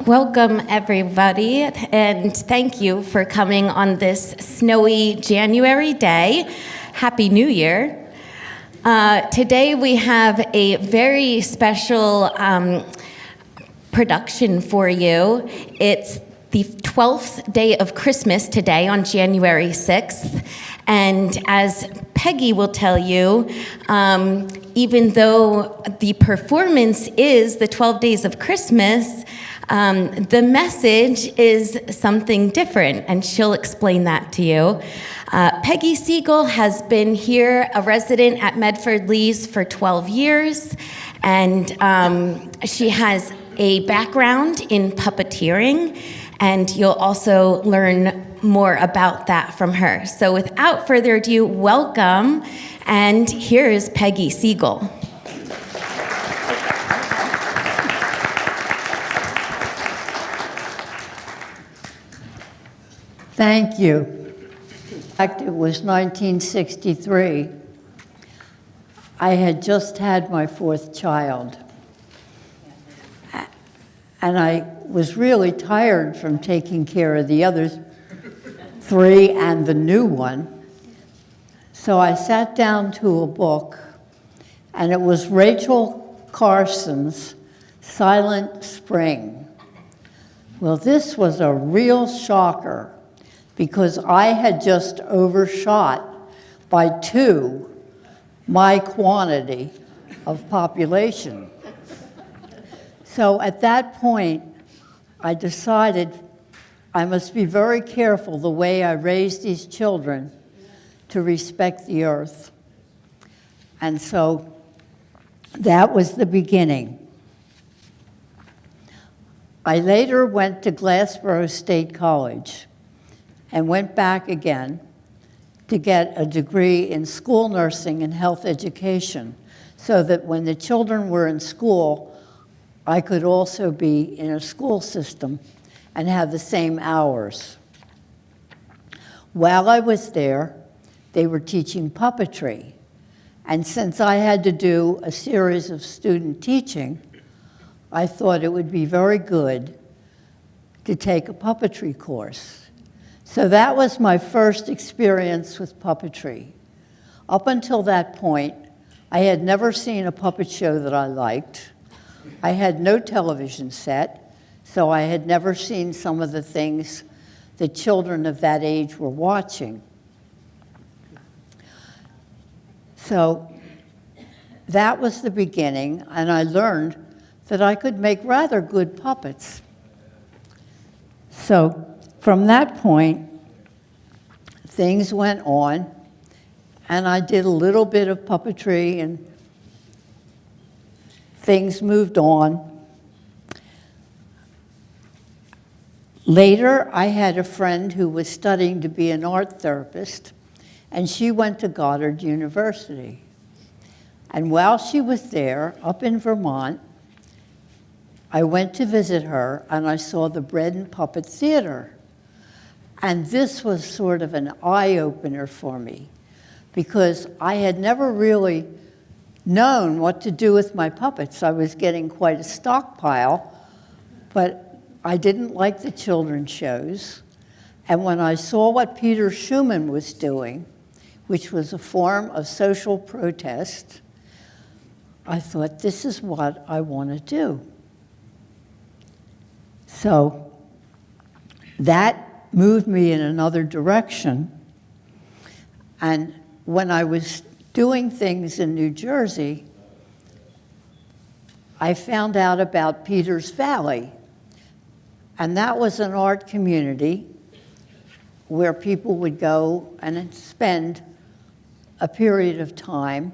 Welcome, everybody, and thank you for coming on this snowy January day. Happy New Year. Today we have a very special production for you. It's the 12th day of Christmas today on January 6th, and as Peggy will tell you, even though the performance is the 12 days of Christmas, the message is something different, and she'll explain that to you. Pegi Siegel has been here, a resident at Medford Lee's for 12 years, and she has a background in puppeteering, and you'll also learn more about that from her. So without further ado, welcome, and here is Pegi Siegel. Thank you. In fact, it was 1963. I had just had my fourth child. And I was really tired from taking care of the other three and the new one. So I sat down to a book, and it was Rachel Carson's Silent Spring. Well, this was a real shocker, because I had just overshot by 2 my quantity of population. So at that point, I decided I must be very careful the way I raise these children to respect the earth. And so that was the beginning. I later went to Glassboro State College and went back again to get a degree in school nursing and health education, so that when the children were in school, I could also be in a school system and have the same hours. While I was there, they were teaching puppetry. And since I had to do a series of student teaching, I thought it would be very good to take a puppetry course. So that was my first experience with puppetry. Up until that point, I had never seen a puppet show that I liked. I had no television set, so I had never seen some of the things that children of that age were watching. So that was the beginning, and I learned that I could make rather good puppets. So from that point, things went on, and I did a little bit of puppetry, and things moved on. Later, I had a friend who was studying to be an art therapist, and she went to Goddard University. And while she was there, up in Vermont, I went to visit her, and I saw the Bread and Puppet Theater. And this was sort of an eye-opener for me, because I had never really known what to do with my puppets. I was getting quite a stockpile, but I didn't like the children's shows. And when I saw what Peter Schumann was doing, which was a form of social protest, I thought, this is what I want to do. So that moved me in another direction. And when I was doing things in New Jersey, I found out about Peters Valley. And that was an art community where people would go and spend a period of time.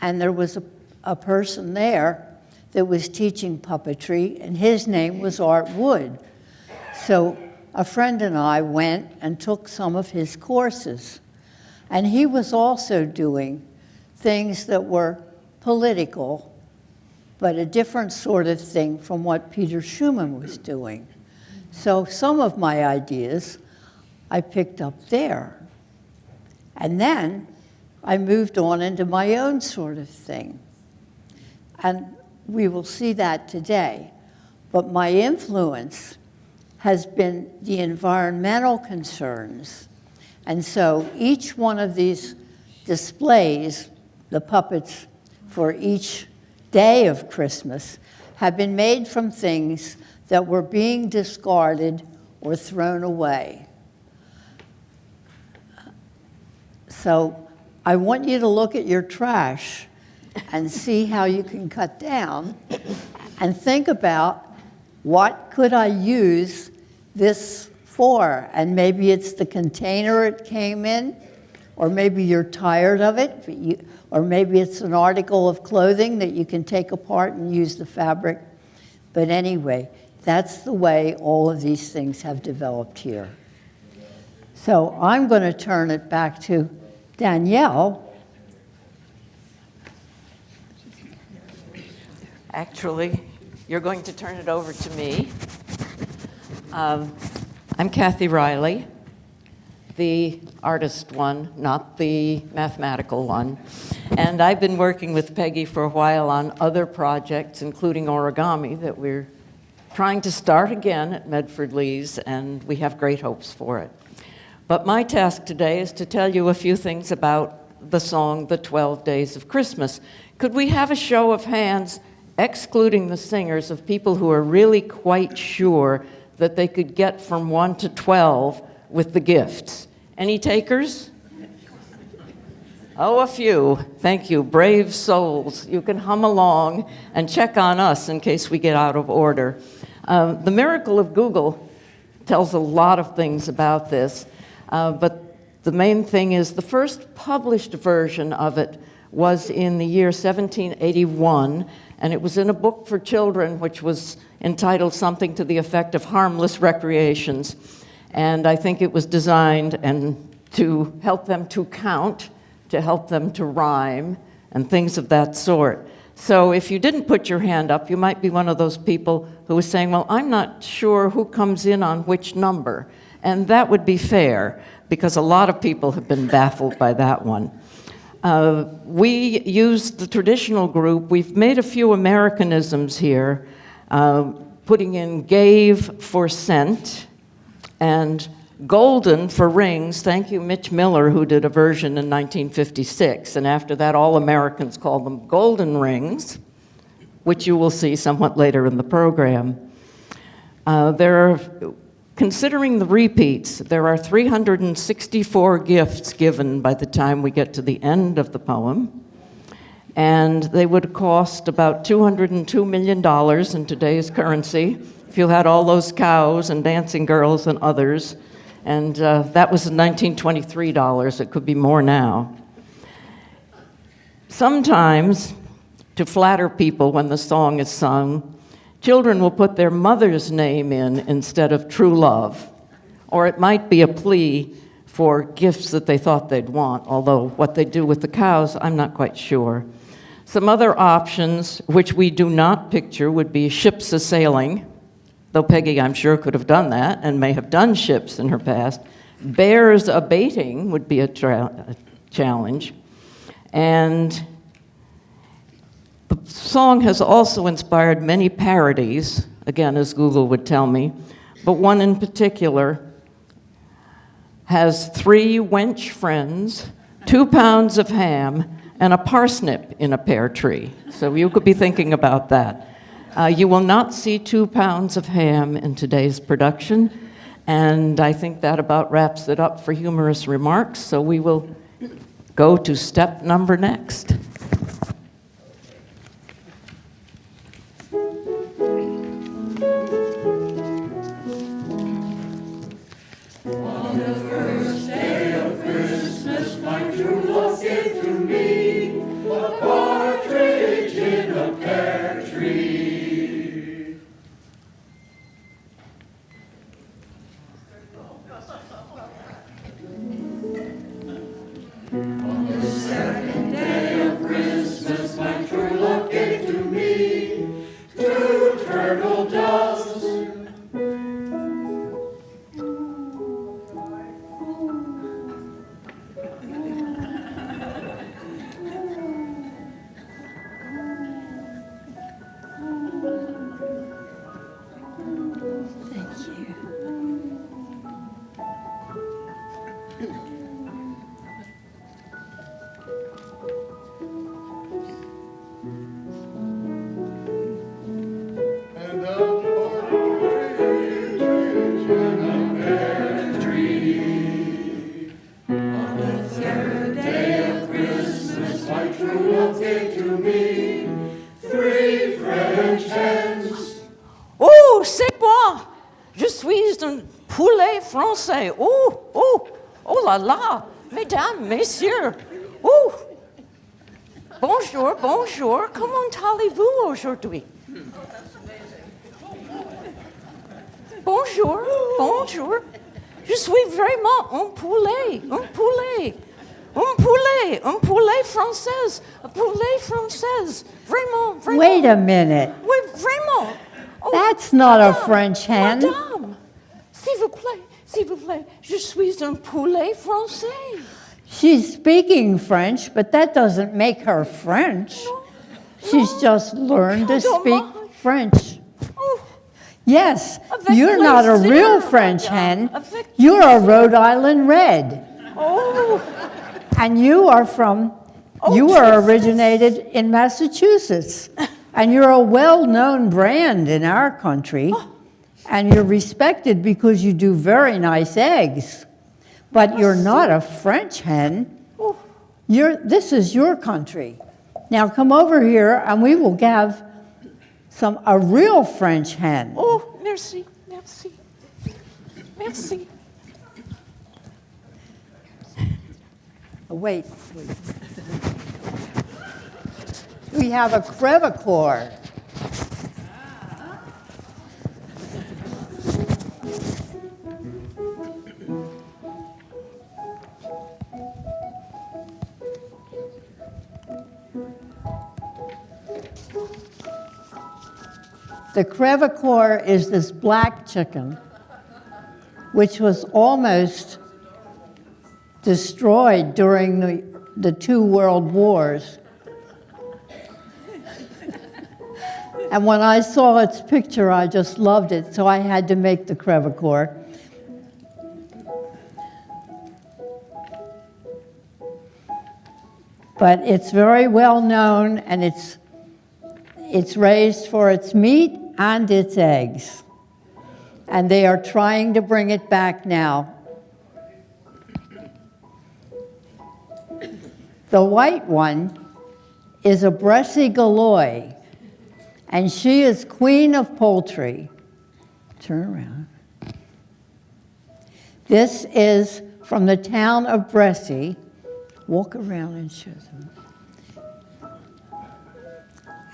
And there was a person there that was teaching puppetry, and his name was Art Wood. So a friend and I went and took some of his courses. And he was also doing things that were political, but a different sort of thing from what Peter Schumann was doing. So some of my ideas I picked up there. And then I moved on into my own sort of thing. And we will see that today. but my influence has been the environmental concerns. And so each one of these displays, the puppets for each day of Christmas, have been made from things that were being discarded or thrown away. So I want you to look at your trash and see how you can cut down and think about, what could I use this for? And maybe it's the container it came in, or maybe you're tired of it, or maybe it's an article of clothing that you can take apart and use the fabric. But anyway, that's the way all of these things have developed here. So I'm going to turn it back to Danielle. Actually, you're going to turn it over to me. I'm Kathy Riley, the artist one, not the mathematical one. And I've been working with Peggy for a while on other projects, including origami, that we're trying to start again at Medford Lee's, and we have great hopes for it. But my task today is to tell you a few things about the song, The 12 Days of Christmas. Could we have a show of hands, excluding the singers, of people who are really quite sure that they could get from 1 to 12 with the gifts? Any takers? Oh, a few. Thank you. Brave souls. You can hum along and check on us in case we get out of order. The miracle of Google tells a lot of things about this, but the main thing is the first published version of it was in the year 1781, and it was in a book for children which was entitled something to the effect of Harmless Recreations. And I think it was designed to help them to count, to help them to rhyme, and things of that sort. So if you didn't put your hand up, you might be one of those people who was saying, well, I'm not sure who comes in on which number. And that would be fair, because a lot of people have been baffled by that one. We used the traditional group. We've made a few Americanisms here, putting in gave for cent and golden for rings. Thank you, Mitch Miller, who did a version in 1956. And after that, all Americans called them golden rings, which you will see somewhat later in the program. Considering the repeats, there are 364 gifts given by the time we get to the end of the poem. And they would cost about $202 million in today's currency, if you had all those cows and dancing girls and others. And that was in 1923 dollars. It could be more now. Sometimes, to flatter people when the song is sung, children will put their mother's name in instead of true love. Or it might be a plea for gifts that they thought they'd want, although what they do with the cows, I'm not quite sure. Some other options, which we do not picture, would be ships a-sailing, though Peggy, I'm sure, could have done that and may have done ships in her past. Bears a-baiting would be a challenge. And the song has also inspired many parodies, again, as Google would tell me, but one in particular has 3 wench friends, 2 pounds of ham, and a parsnip in a pear tree. So you could be thinking about that. You will not see 2 pounds of ham in today's production, and I think that about wraps it up for humorous remarks, so we will go to step number next. On the second day of c'est moi. Je suis un poulet français. Oh, oh, oh là là, mesdames, messieurs. Oh, bonjour, bonjour. Comment allez-vous aujourd'hui? Bonjour, bonjour. Je suis vraiment un poulet, un poulet. Un poulet française, un poulet française. Vraiment, vraiment. Wait a minute. Oui, vraiment. Oh, That's not a madame, French hen. Madame, s'il vous plaît, je suis un poulet français. She's speaking French, but that doesn't make her French. She's just learned to speak French. Oh, Yes, Avec you're not a plaisir, real French madame. hen. Avec You're a Rhode Island red. oh, And you are from, Oh, you are Jesus. originated in Massachusetts. And you're a well-known brand in our country. And you're respected because you do very nice eggs. But you're not a French hen. oh. This is your country. Now come over here and we will have a real French hen. Oh, merci, merci, merci. Wait, wait. We have a crevecore. The crevecore is this black chicken, which was almost destroyed during the two world wars. And when I saw its picture, I just loved it, so I had to make the crevecore. But it's very well known, and it's raised for its meat and its eggs. And they are trying to bring it back now. The white one is a Bressy Galois, and she is queen of poultry. Turn around. This is from the town of Bressy. Walk around and show them.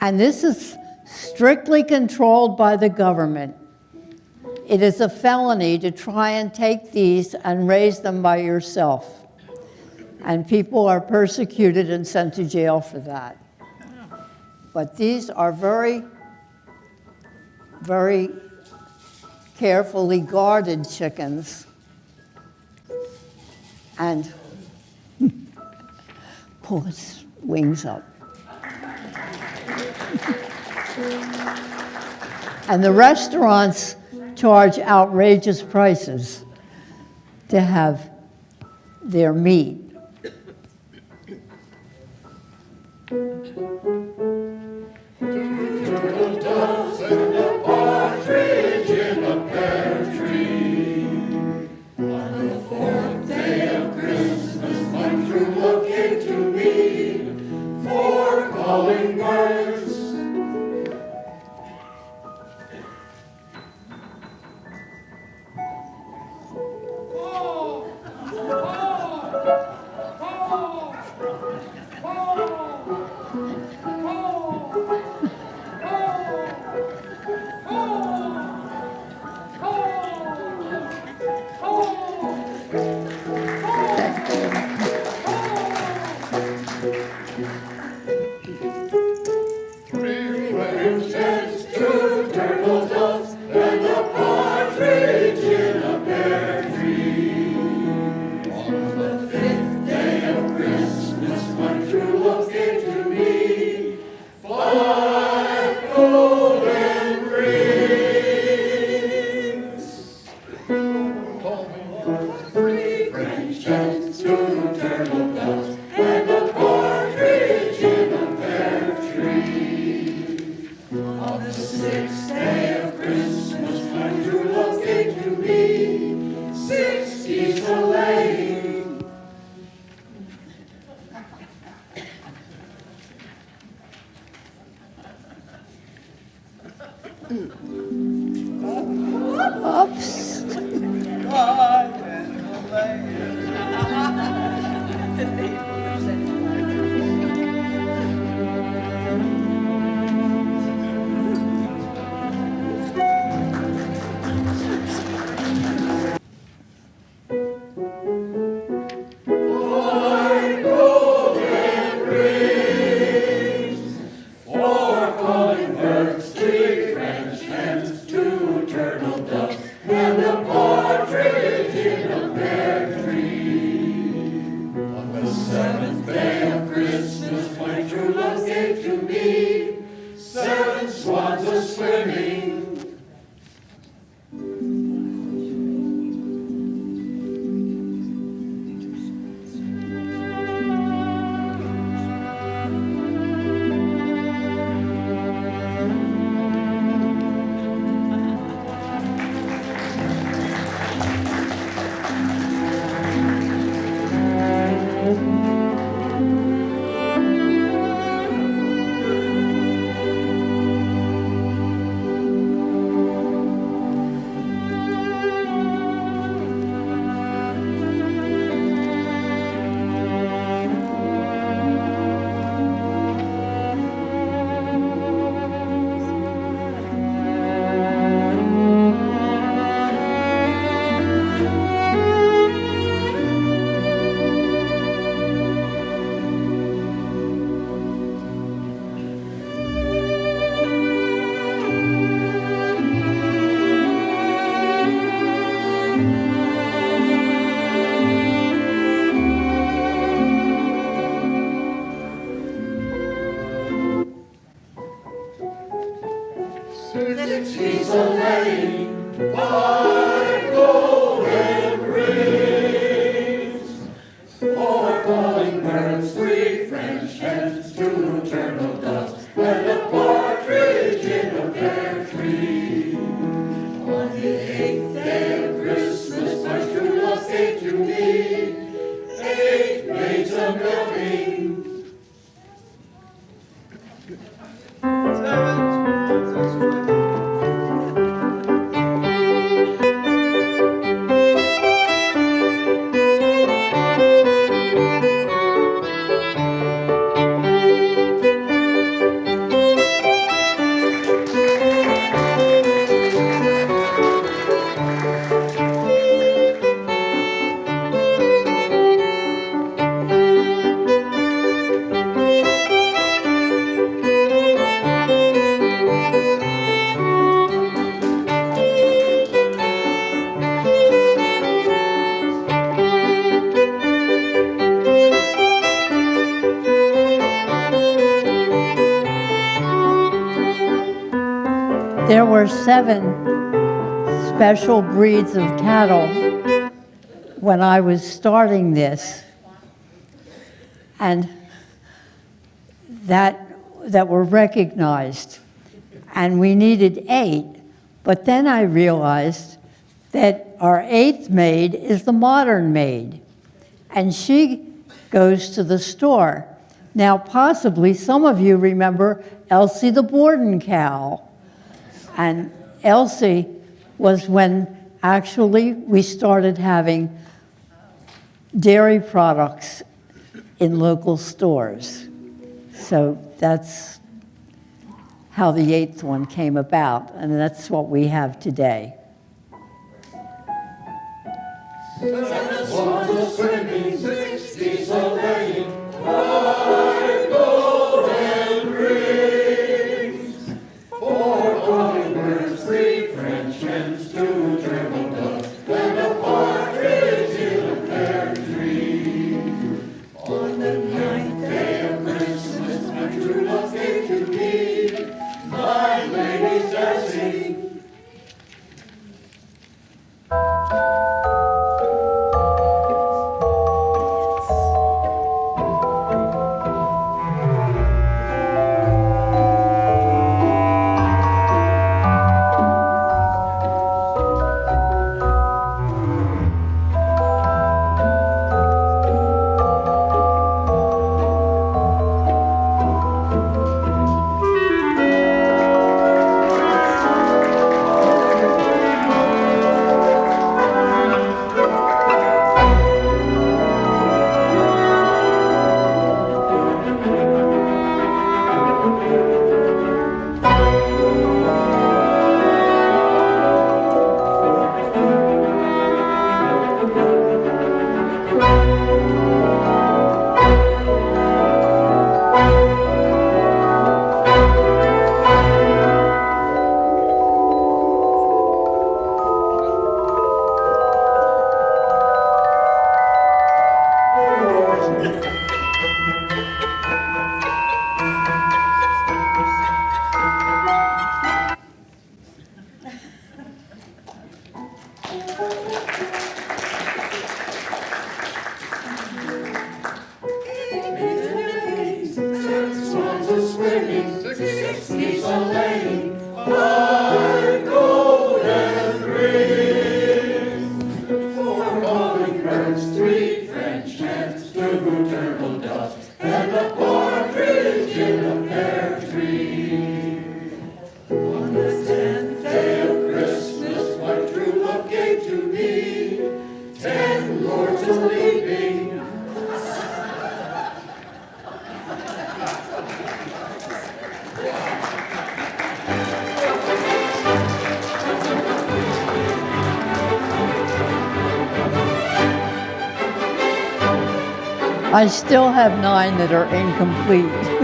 And this is strictly controlled by the government. It is a felony to try and take these and raise them by yourself. And people are persecuted and sent to jail for that. But these are very, very carefully guarded chickens. And pull its wings up. And the restaurants charge outrageous prices to have their meat. Oops. There were 7 special breeds of cattle when I was starting this, and that were recognized, and we needed 8. But then I realized that our 8th maid is the modern maid, and she goes to the store. Now, possibly some of you remember Elsie the Borden cow. And Elsie was when actually we started having dairy products in local stores. So that's how the 8th one came about, and that's what we have today. I still have 9 that are incomplete.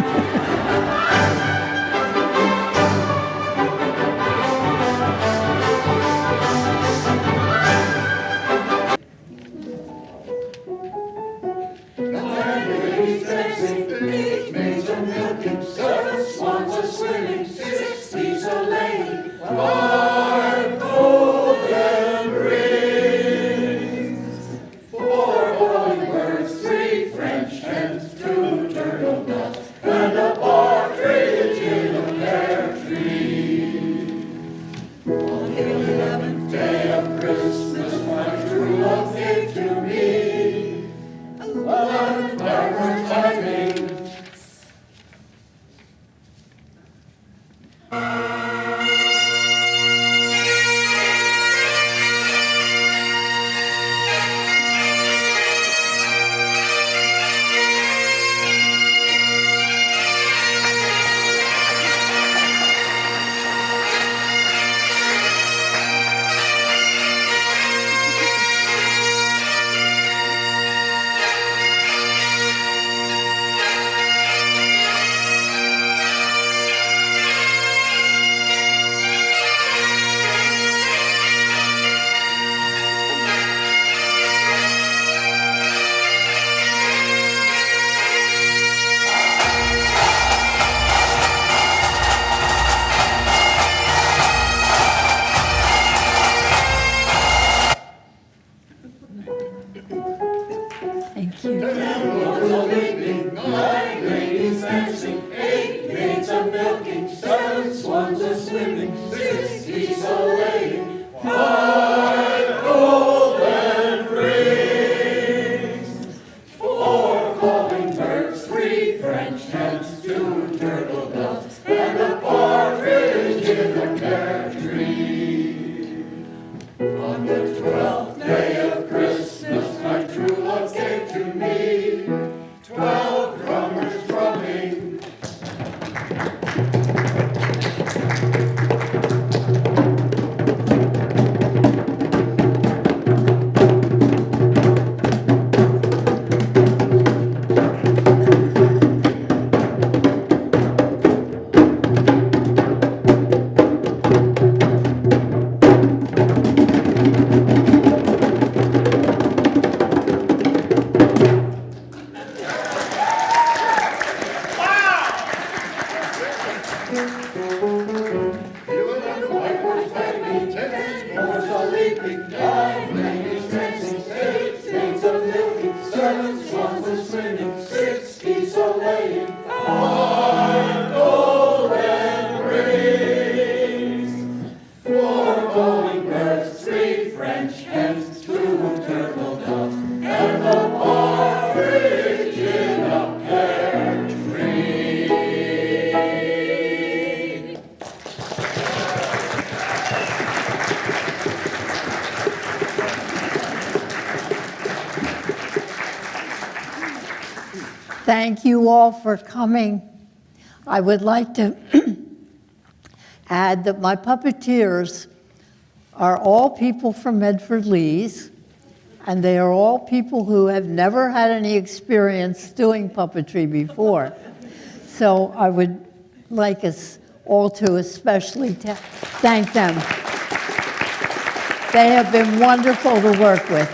Thank you. Thank you all for coming. I would like to add that my puppeteers are all people from Medford Lees, and they are all people who have never had any experience doing puppetry before. So I would like us all to especially thank them. They have been wonderful to work with.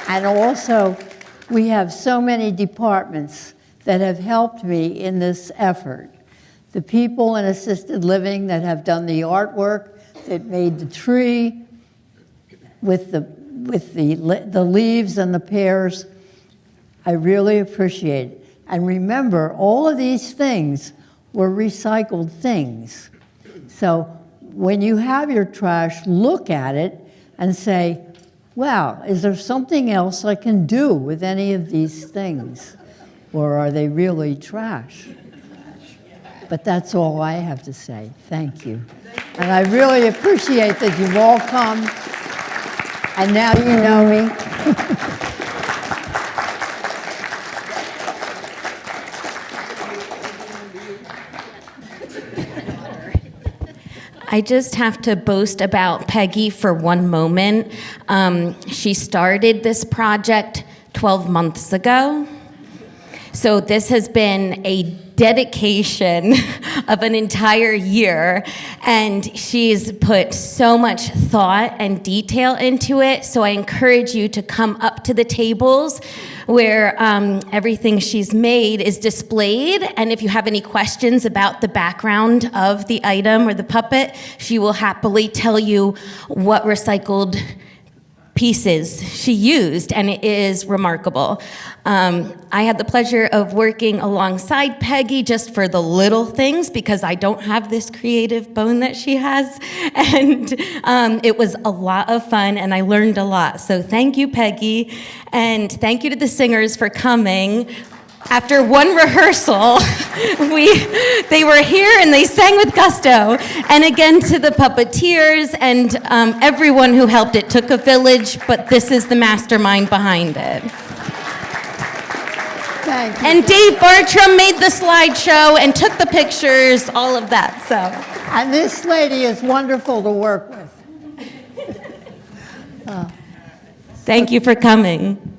And also, we have so many departments that have helped me in this effort. The people in assisted living that have done the artwork, that made the tree with the leaves and the pears. I really appreciate it. And remember, all of these things were recycled things. So when you have your trash, look at it and say, wow, is there something else I can do with any of these things? Or are they really trash? But that's all I have to say. Thank you. And I really appreciate that you've all come. And now you know me. I just have to boast about Peggy for one moment. She started this project 12 months ago. So this has been a dedication of an entire year, and she's put so much thought and detail into it. So I encourage you to come up to the tables where everything she's made is displayed, and if you have any questions about the background of the item or the puppet, she will happily tell you what recycled pieces she used, and it is remarkable. I had the pleasure of working alongside Peggy just for the little things because I don't have this creative bone that she has, and it was a lot of fun and I learned a lot. So thank you, Peggy, and thank you to the singers for coming. After one rehearsal, they were here and they sang with gusto. And again, to the puppeteers and everyone who helped. It took a village, but this is the mastermind behind it. Thank you. And Dave Bartram made the slideshow and took the pictures, all of that, so. And this lady is wonderful to work with. Thank you for coming.